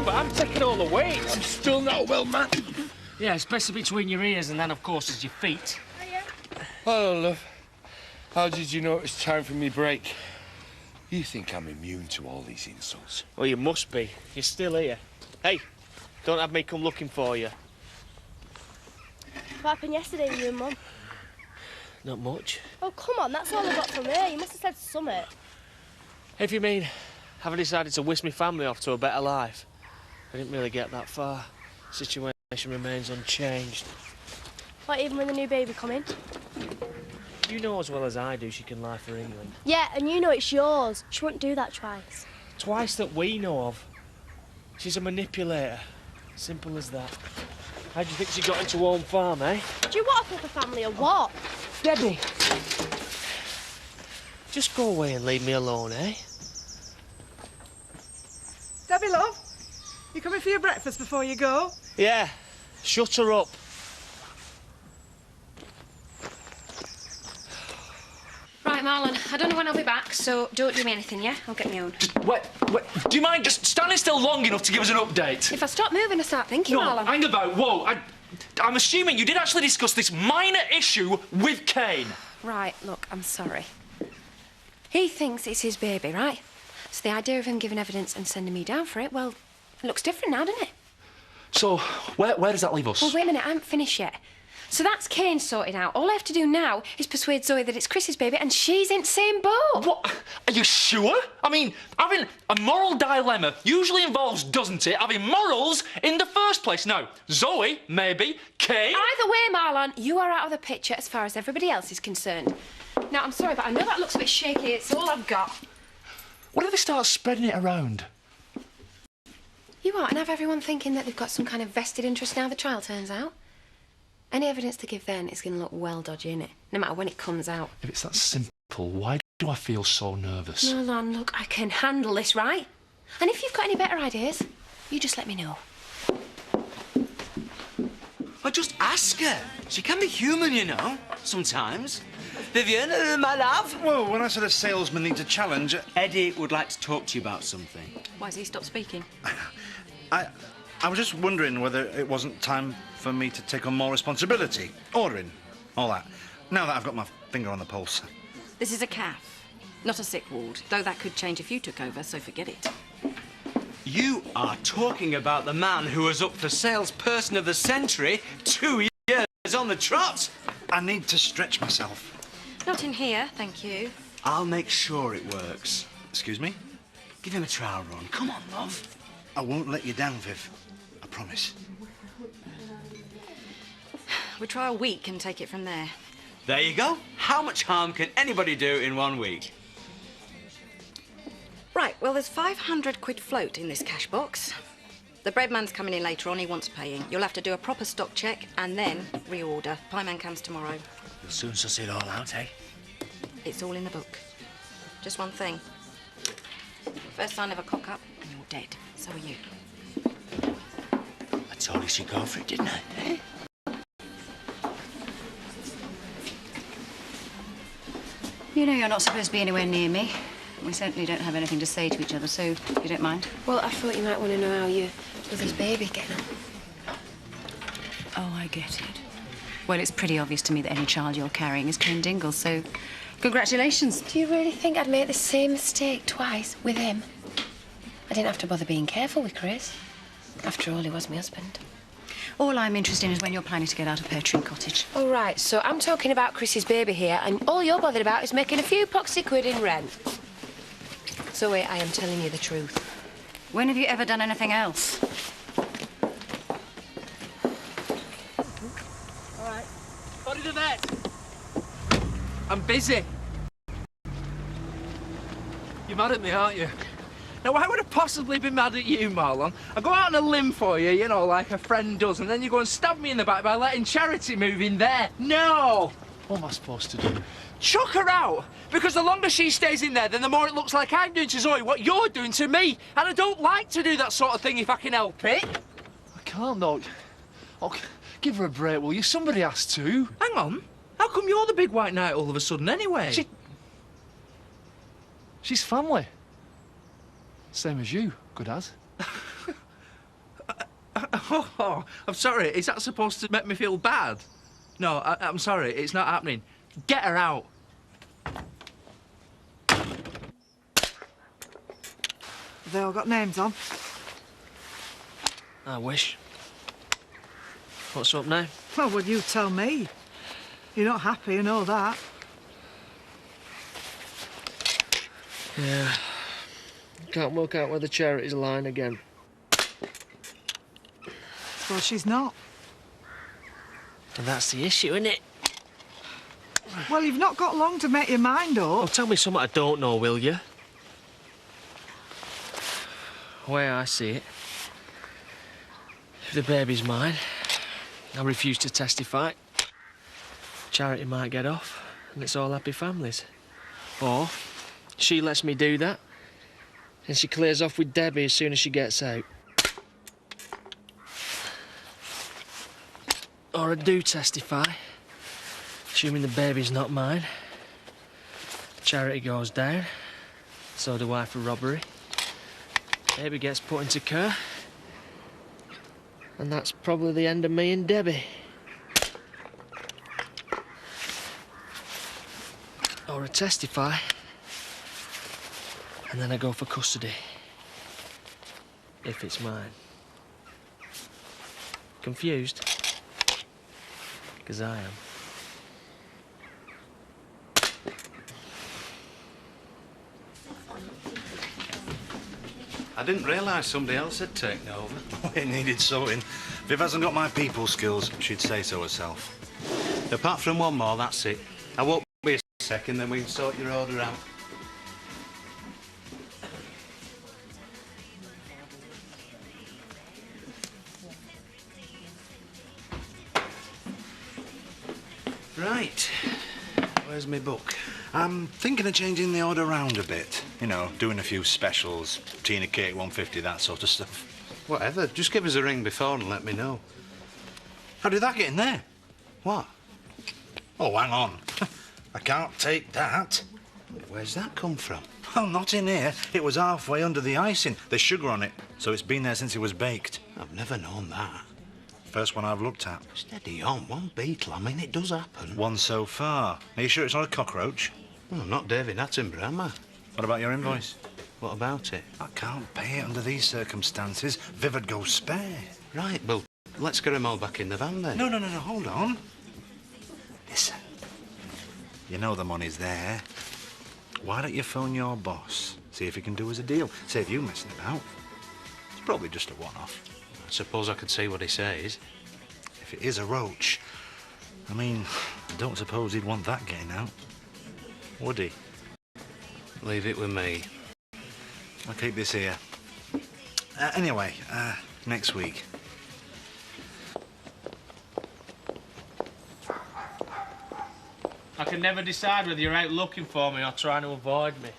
but I'm taking all the weight. I'm still not well, man. Yeah, especially between your ears and then, of course, is your feet. Hello, love. How did you know it was time for me break? You think I'm immune to all these insults? Well, you must be. You're still here. Hey, don't have me come looking for you. What happened yesterday with you and Mum? Not much. Oh, come on, that's all I got from her. You must have said summit. If you mean, have I decided to whisk my family off to a better life? I didn't really get that far. Situation remains unchanged. What, even with the new baby coming? You know as well as I do she can lie for England. Yeah, and you know it's yours. She wouldn't do that twice. Twice that we know of. She's a manipulator. Simple as that. How do you think she got into Home Farm, eh? Do you want a proper family or what? Debbie! Just go away and leave me alone, eh? Debbie, love, you coming for your breakfast before you go? Yeah. Shut her up. Right, Marlon, I don't know when I'll be back, so don't do me anything, yeah? I'll get my own. Wait, do you mind just standing still long enough to give us an update? If I stop moving, I start thinking, No, Marlon. hang about, whoa. I'm assuming you did actually discuss this minor issue with Kane. Right, look, I'm sorry. He thinks it's his baby, right? So the idea of him giving evidence and sending me down for it, well, it looks different now, doesn't it? So, where does that leave us? Well, wait a minute, I haven't finished yet. So that's Kane sorted out. All I have to do now is persuade Zoe that it's Chris's baby and she's in the same boat. What? Are you sure? I mean, having a moral dilemma usually involves, doesn't it, having morals in the first place? Now, Zoe, maybe, Kane... Either way, Marlon, you are out of the picture as far as everybody else is concerned. Now, I'm sorry, but I know that looks a bit shaky. It's all I've got. What if they start spreading it around? You are, and have everyone thinking that they've got some kind of vested interest now the trial turns out. Any evidence to give then is going to look well dodgy, innit? No matter when it comes out. If it's that simple, why do I feel so nervous? Marlon, look, I can handle this, right? And if you've got any better ideas, you just let me know. Well, just ask her. She can be human, you know, sometimes. Vivian, my love. Well, when I said a salesman needs a challenge... Eddie would like to talk to you about something. Why has he stopped speaking? I was just wondering whether it wasn't time for me to take on more responsibility. Ordering, all that. Now that I've got my finger on the pulse. This is a calf, not a sick ward, though that could change if you took over, so forget it. You are talking about the man who was up for salesperson of the century 2 years on the trot. I need to stretch myself. Not in here, thank you. I'll make sure it works. Excuse me? Give him a trial run. Come on, love. I won't let you down, Viv. I promise. We try a week and take it from there. There you go. How much harm can anybody do in 1 week? Right, well, there's 500 quid float in this cash box. The breadman's coming in later on, he wants paying. You'll have to do a proper stock check and then reorder. Pieman comes tomorrow. You'll soon suss it all out, eh? It's all in the book. Just one thing. First sign of a cock-up and you're dead. So are you. I told you she'd go for it, didn't I? Eh? You know you're not supposed to be anywhere near me. We certainly don't have anything to say to each other, so if you don't mind. Well, I thought you might want to know how your brother's baby getting on. Oh, I get it. Well, it's pretty obvious to me that any child you're carrying is Kane Dingle's, so congratulations. Do you really think I'd make the same mistake twice with him? I didn't have to bother being careful with Chris. After all, he was my husband. All I'm interested in is when you're planning to get out of Peartree Cottage. Oh, right, so I'm talking about Chris's baby here, and all you're bothered about is making a few poxy quid in rent. So wait, I am telling you the truth. When have you ever done anything else? All right. Body to vet. I'm busy. You're mad at me, aren't you? Now, why would I possibly be mad at you, Marlon? I go out on a limb for you, you know, like a friend does, and then you go and stab me in the back by letting Charity move in there. No! What am I supposed to do? Chuck her out! Because the longer she stays in there, then the more it looks like I'm doing to Zoe what you're doing to me. And I don't like to do that sort of thing if I can help it. I can't, though. Oh, give her a break, will you? Somebody has to. Hang on. How come you're the big white knight all of a sudden, anyway? She's family. Same as you, good as. Oh, I'm sorry. Is that supposed to make me feel bad? No, I'm sorry. It's not happening. Get her out. They all got names on. I wish. What's up now? Well, will you tell me? You're not happy, I know that. Yeah. Can't work out where the charity's lying again. Well, she's not. And that's the issue, isn't it? Well, you've not got long to make your mind up. Oh, tell me something I don't know, will you? The way I see it, if the baby's mine, I refuse to testify. Charity might get off, and it's all happy families. Or she lets me do that, and she clears off with Debbie as soon as she gets out. Or I do testify, assuming the baby's not mine. Charity goes down, so do I for robbery. Baby gets put into care, and that's probably the end of me and Debbie. Or I testify, and then I go for custody, if it's mine. Confused? 'Cause I am. I didn't realise somebody else had taken over. It needed sorting. Viv hasn't got my people skills. She'd say so herself. Apart from one more, that's it. I won't be a second, then we can sort your order out. Right. Where's my book? I'm thinking of changing the order round a bit. You know, doing a few specials, tea and a cake, 150, that sort of stuff. Whatever. Just give us a ring before and let me know. How did that get in there? What? Oh, hang on. I can't take that. Where's that come from? Well, not in here. It was halfway under the icing. There's sugar on it, so it's been there since it was baked. I've never known that. First one I've looked at. Steady on, one beetle. I mean, it does happen. One so far. Are you sure it's not a cockroach? Well, I'm not David Attenborough, am I? What about your invoice? What about it? I can't pay it under these circumstances. Viv would go spare. Right, well, let's get them all back in the van then. No, hold on. Listen. You know the money's there. Why don't you phone your boss? See if he can do us a deal. Save you messing about. It's probably just a one-off. I suppose I could see what he says. If it is a roach, I mean, I don't suppose he'd want that getting out. Would he? Leave it with me. I'll keep this here. Anyway, next week. I can never decide whether you're out looking for me or trying to avoid me.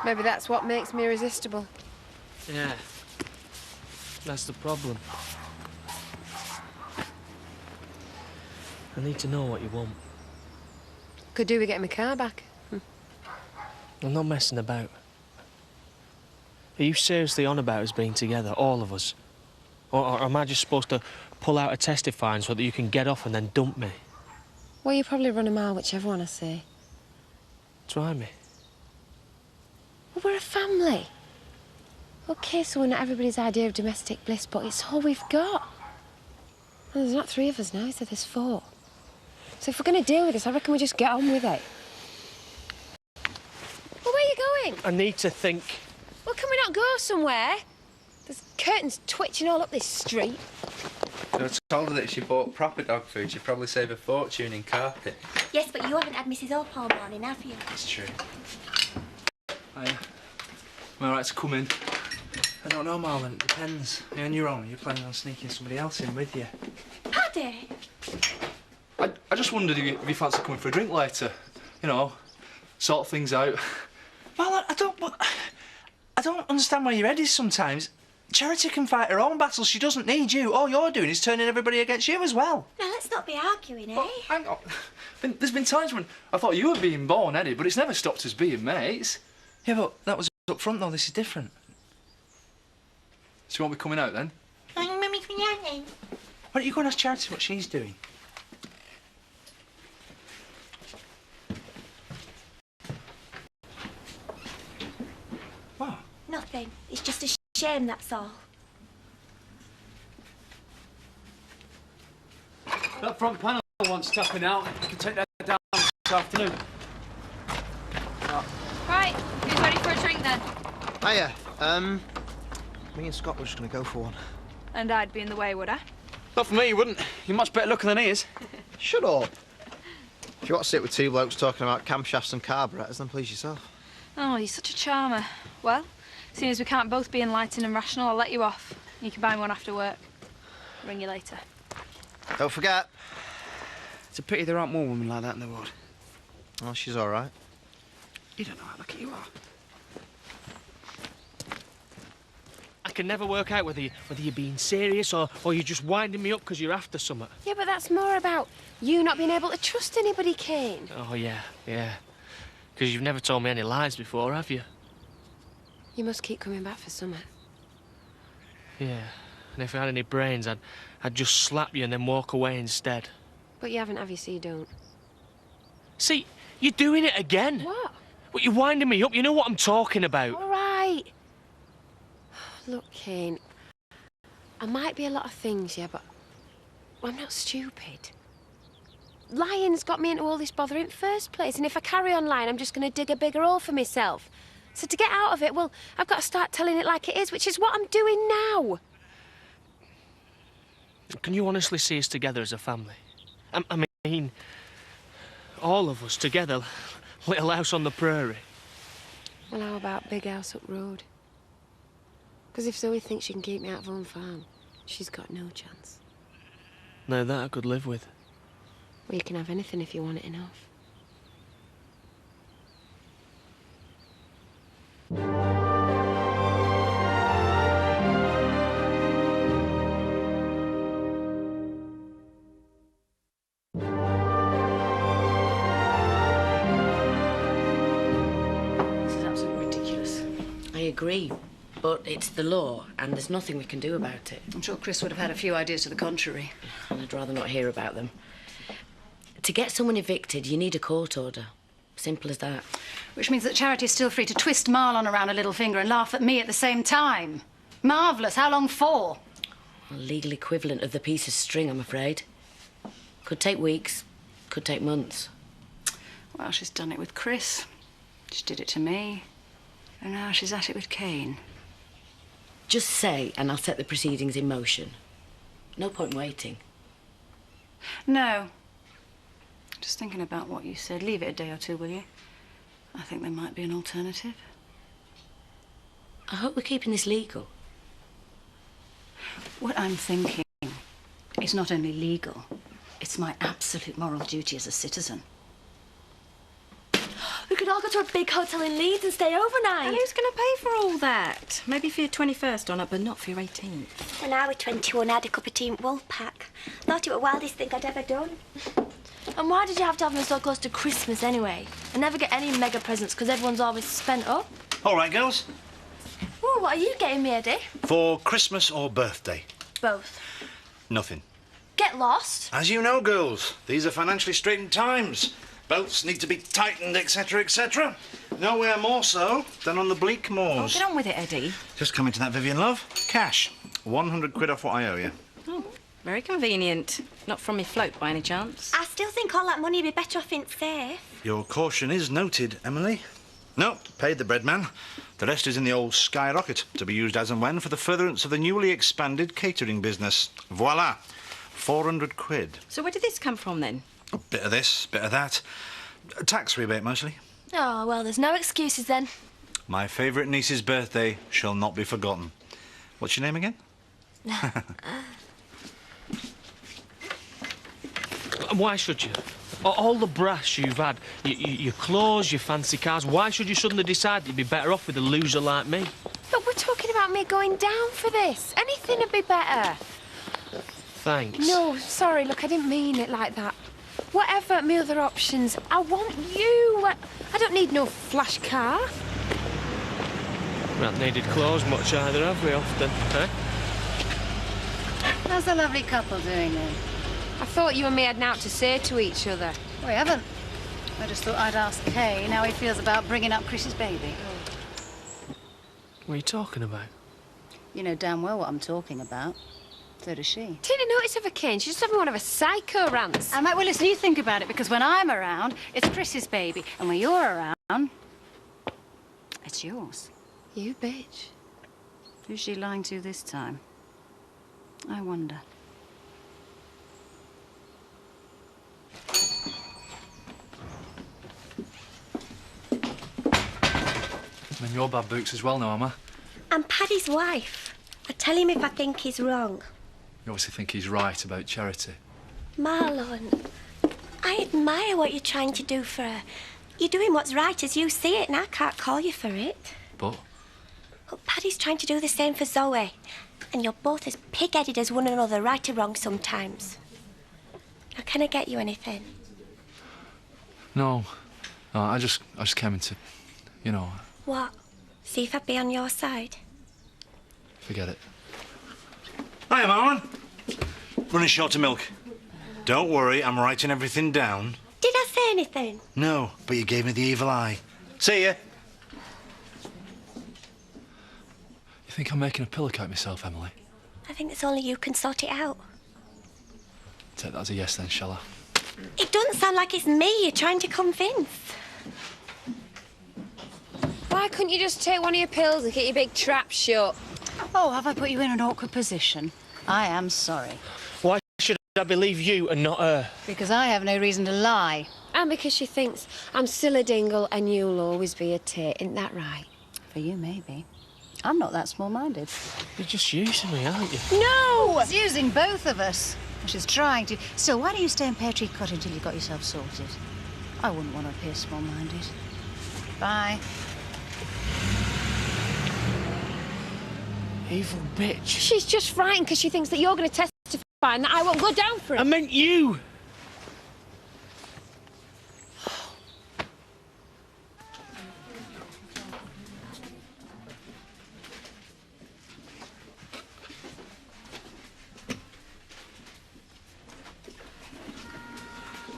Maybe that's what makes me irresistible. Yeah. That's the problem. I need to know what you want. Could do with getting my car back. I'm not messing about. Are you seriously on about us being together, all of us? Or am I just supposed to pull out a testifying so that you can get off and then dump me? Well, you probably run a mile, whichever one I say. Try me. Well, we're a family. OK, so we're not everybody's idea of domestic bliss, but it's all we've got. Well, there's not 3 of us now, so there's 4. So if we're going to deal with this, I reckon we just get on with it. Well, where are you going? I need to think. Well, can we not go somewhere? There's curtains twitching all up this street. I told her that if she bought proper dog food, she'd probably save a fortune in carpet. Yes, but you haven't had Mrs. Up all morning, have you? It's true. Hiya. Am I right to come in? I don't know, Marlon. It depends. You're on your own. You're planning on sneaking somebody else in with you. Paddy! I just wondered if you fancy coming for a drink later. You know, sort things out. Marlon, I don't understand where your head is sometimes. Charity can fight her own battles. She doesn't need you. All you're doing is turning everybody against you as well. Now, let's not be arguing, eh? Well, hang on. There's been times when I thought you were being born, Eddie, but it's never stopped us being mates. Yeah, but that was up front, though. This is different. So you won't be coming out, then? fine. Why don't you go and ask Charity what she's doing? What? Nothing. It's just a shame, that's all. That front panel wants tapping out. You can take that down this afternoon. Right, who's ready for a drink then? Hiya. Me and Scott were just gonna go for one. And I'd be in the way, would I? Not for me, you wouldn't. You're much better looking than he is. Shut up. If you want to sit with two blokes talking about camshafts and carburetors, then please yourself. Oh, you're such a charmer. Well, seeing as we can't both be enlightened and rational, I'll let you off. You can buy me one after work. I'll ring you later. Don't forget. It's a pity there aren't more women like that in the world. Oh, she's all right. You don't know how lucky you are. I can never work out whether you're being serious or you're just winding me up because you're after something. Yeah, but that's more about you not being able to trust anybody, Kane. Oh, yeah. Because you've never told me any lies before, have you? You must keep coming back for summer. Yeah. And if I had any brains, I'd just slap you and then walk away instead. But you haven't, have you, so you don't? See, you're doing it again. What? Well, you're winding me up. You know what I'm talking about. All right. Look, Kane, I might be a lot of things, yeah, but I'm not stupid. Lying's got me into all this bother in the first place, and if I carry on lying, I'm just going to dig a bigger hole for myself. So to get out of it, well, I've got to start telling it like it is, which is what I'm doing now. Can you honestly see us together as a family? I mean, all of us together, little house on the prairie. Well, how about big house up road? Because if Zoe thinks she can keep me out of home farm, she's got no chance. Now that I could live with. Well, you can have anything if you want it enough. This is absolutely ridiculous. I agree, but it's the law, and there's nothing we can do about it. I'm sure Chris would have had a few ideas to the contrary. And I'd rather not hear about them. To get someone evicted, you need a court order. Simple as that. Which means that Charity's still free to twist Marlon around a little finger and laugh at me at the same time. Marvellous. How long for? A legal equivalent of the piece of string, I'm afraid. Could take weeks, could take months. Well, she's done it with Chris. She did it to me. And now she's at it with Kane. Just say, and I'll set the proceedings in motion. No point waiting. No. Just thinking about what you said. Leave it a day or two, will you? I think there might be an alternative. I hope we're keeping this legal. What I'm thinking is not only legal, it's my absolute moral duty as a citizen. We could all go to a big hotel in Leeds and stay overnight. And who's going to pay for all that? Maybe for your 21st, Donna, but not for your 18th. When I was 21, I had a cup of tea in Wolfpack. Thought it was the wildest thing I'd ever done. And why did you have to have them so close to Christmas anyway? I never get any mega presents because everyone's always spent up. All right, girls. Oh, what are you getting me, Eddie? For Christmas or birthday? Both. Nothing. Get lost. As you know, girls, these are financially straitened times. Belts need to be tightened, etc., etc. Nowhere more so than on the bleak moors. Oh, get on with it, Eddie. Just coming to that, Vivian, love. Cash. 100 quid off what I owe you. Oh, very convenient. Not from me float, by any chance. I still think all that money would be better off in safe. Your caution is noted, Emily. No, paid the bread man. The rest is in the old skyrocket, to be used as and when for the furtherance of the newly expanded catering business. Voila. 400 quid. So where did this come from, then? A bit of this, bit of that. A tax rebate, mostly. Oh, well, there's no excuses then. My favourite niece's birthday shall not be forgotten. What's your name again? Why should you? All the brass you've had, your clothes, your fancy cars, why should you suddenly decide that you'd be better off with a loser like me? Look, we're talking about me going down for this. Anything would be better. Thanks. No, sorry, look, I didn't mean it like that. Whatever my other options, I want you. I don't need no flash car. We haven't needed clothes much either, have we, often, eh? How's the lovely couple doing then? I thought you and me had naught to say to each other. We haven't. I just thought I'd ask Kay how he feels about bringing up Chris's baby. What are you talking about? You know damn well what I'm talking about. So does she. Didn't notice of her, Kane. She's just having one of her psycho rants. And well, listen, you think about it, because when I'm around, it's Chris's baby. And when you're around, it's yours. You bitch. Who's she lying to this time? I wonder. And you're bad books as well now, am I? I'm Paddy's wife. I tell him if I think he's wrong. You obviously think he's right about Charity. Marlon, I admire what you're trying to do for her. You're doing what's right as you see it, and I can't call you for it. But? But Paddy's trying to do the same for Zoe. And you're both as pig-headed as one another, right or wrong sometimes. Now, can I get you anything? No. No, I just came into, you know... What? See if I'd be on your side? Forget it. Hiya, Marlon. Running short of milk. Don't worry, I'm writing everything down. Did I say anything? No, but you gave me the evil eye. See ya. You think I'm making a pillowcase of myself, Emily? I think it's only you can sort it out. Take that as a yes then, shall I? It doesn't sound like it's me you're trying to convince. Why couldn't you just take one of your pills and get your big trap shut? Oh, have I put you in an awkward position? I am sorry. Why should I believe you and not her? Because I have no reason to lie. And because she thinks I'm still a dingle and you'll always be a tit. Isn't that right? For you, maybe. I'm not that small-minded. You're just using me, aren't you? No! She's using both of us. She's trying to. So why don't you stay in Pear Tree Cottage until you've got yourself sorted? I wouldn't want to appear small-minded. Bye. Evil bitch. She's just frightened because she thinks that you're going to testify and that I won't go down for it. I meant you.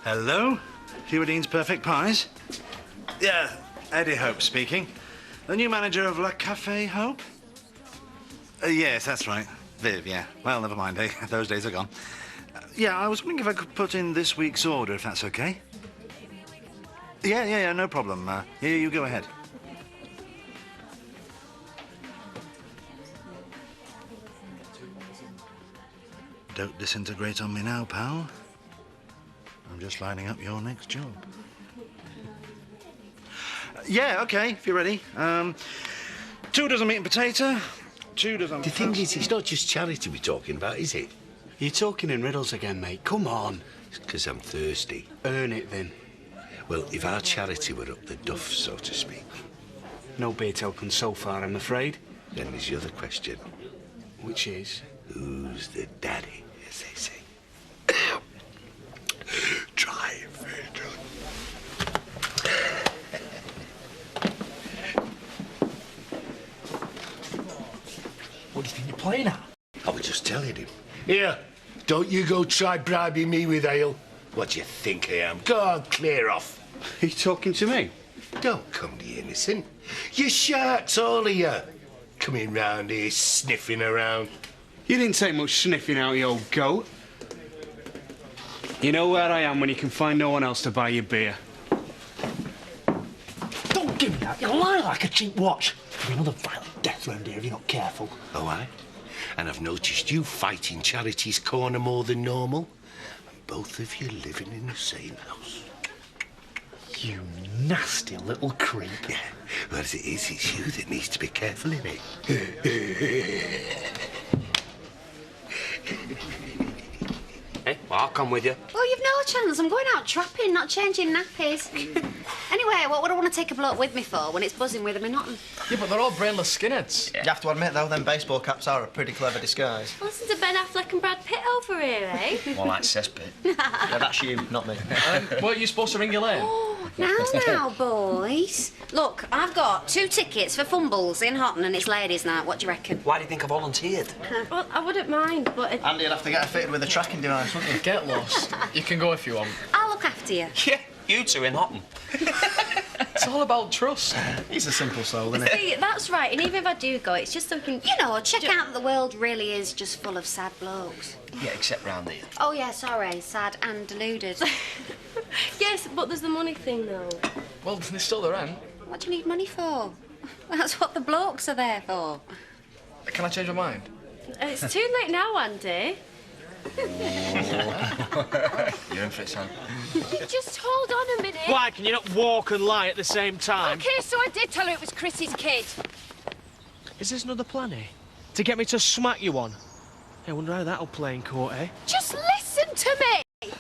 Hello? Dean's Perfect Pies? Yeah, Eddie Hope speaking. The new manager of La Café Hope? Yes, that's right. Viv, yeah. Well, never mind, eh? Those days are gone. Yeah, I was wondering if I could put in this week's order, if that's okay. Yeah, no problem. Yeah, you go ahead. Don't disintegrate on me now, pal. I'm just lining up your next job. Yeah, okay, if you're ready. 2 dozen meat and potato, 2 dozen... The thing is, it's not just Charity we're talking about, is it? You're talking in riddles again, mate. Come on. It's 'cause I'm thirsty. Earn it, then. Well, if our Charity were up the duff, so to speak. No beer token so far, I'm afraid. Then there's the other question. Which is? Who's the daddy, as they say? Try it, Ferdinand. What do you think you're playing at? I was just telling him. Here, don't you go try bribing me with ale. What do you think I am? Go on, clear off. Are you talking to me? Don't come to innocent. You sharks, all of you. Coming round here, sniffing around. You didn't take much sniffing out, you old goat. You know where I am when you can find no one else to buy your beer. Don't give me that. You'll lie like a cheap watch. There'll be another violent death round here if you're not careful. Oh, aye? And I've noticed you fighting Charity's corner more than normal. And both of you living in the same house. You nasty little creep. Yeah, well, as it is, it's you that needs to be careful, innit? Hey, well, I'll come with you. Well, you've no chance. I'm going out trapping, not changing nappies. Anyway, what would I want to take a bloke with me for when it's buzzing with him and nothing? Yeah, but they're all brainless skinheads. You have to admit, though, them baseball caps are a pretty clever disguise. Listen to Ben Affleck and Brad Pitt over here, eh? More like cesspit. Yeah, that's you, not me. Weren't you supposed to ring Elaine? Oh, Now, boys. Look, I've got 2 tickets for Fumbles in Houghton and it's ladies' night. What do you reckon? Why do you think I volunteered? Well, I wouldn't mind, but... Andy'd have to get her fitted with a tracking device, wouldn't he? Get lost. You can go if you want. I'll look after you. Yeah, you two in Houghton. It's all about trust. He's a simple soul, isn't he? See, that's right, and even if I do go, it's just so we can... You know, check out that the world really is just full of sad blokes. Yeah, except round here. Oh, yeah, sorry. Sad and deluded. Yes, but there's the money thing, though. Well, there's still the rent. What do you need money for? That's what the blokes are there for. Can I change my mind? It's too late now, Andy. You're in for it, Sam. Just hold on a minute. Why can you not walk and lie at the same time? Okay, so I did tell her it was Chrissy's kid. Is this another plan, eh? To get me to smack you on? I wonder how that'll play in court, eh? Just listen to me.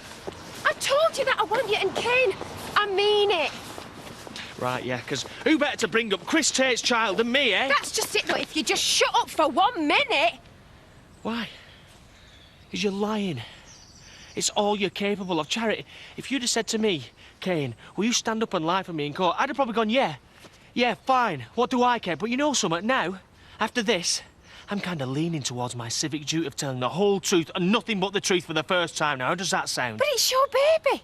I told you that I want you and Kane. I mean it. Right, yeah, because who better to bring up Chris Tate's child than me, eh? That's just it, though. If you just shut up for 1 minute. Why? Because you're lying. It's all you're capable of. Charity, if you'd have said to me, Kane, will you stand up and lie for me in court? I'd have probably gone, yeah. Yeah, fine. What do I care? But you know something? Now, after this, I'm kind of leaning towards my civic duty of telling the whole truth and nothing but the truth for the first time now. How does that sound? But it's your baby.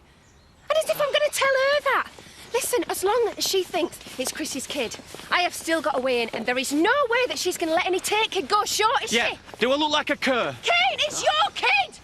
And as if I'm going to tell her that. Listen, as long as she thinks it's Chrissy's kid, I have still got a way in, and there is no way that she's going to let any Tate kid go short, is she? Yeah, do I look like a cur? Kane, it's your kid!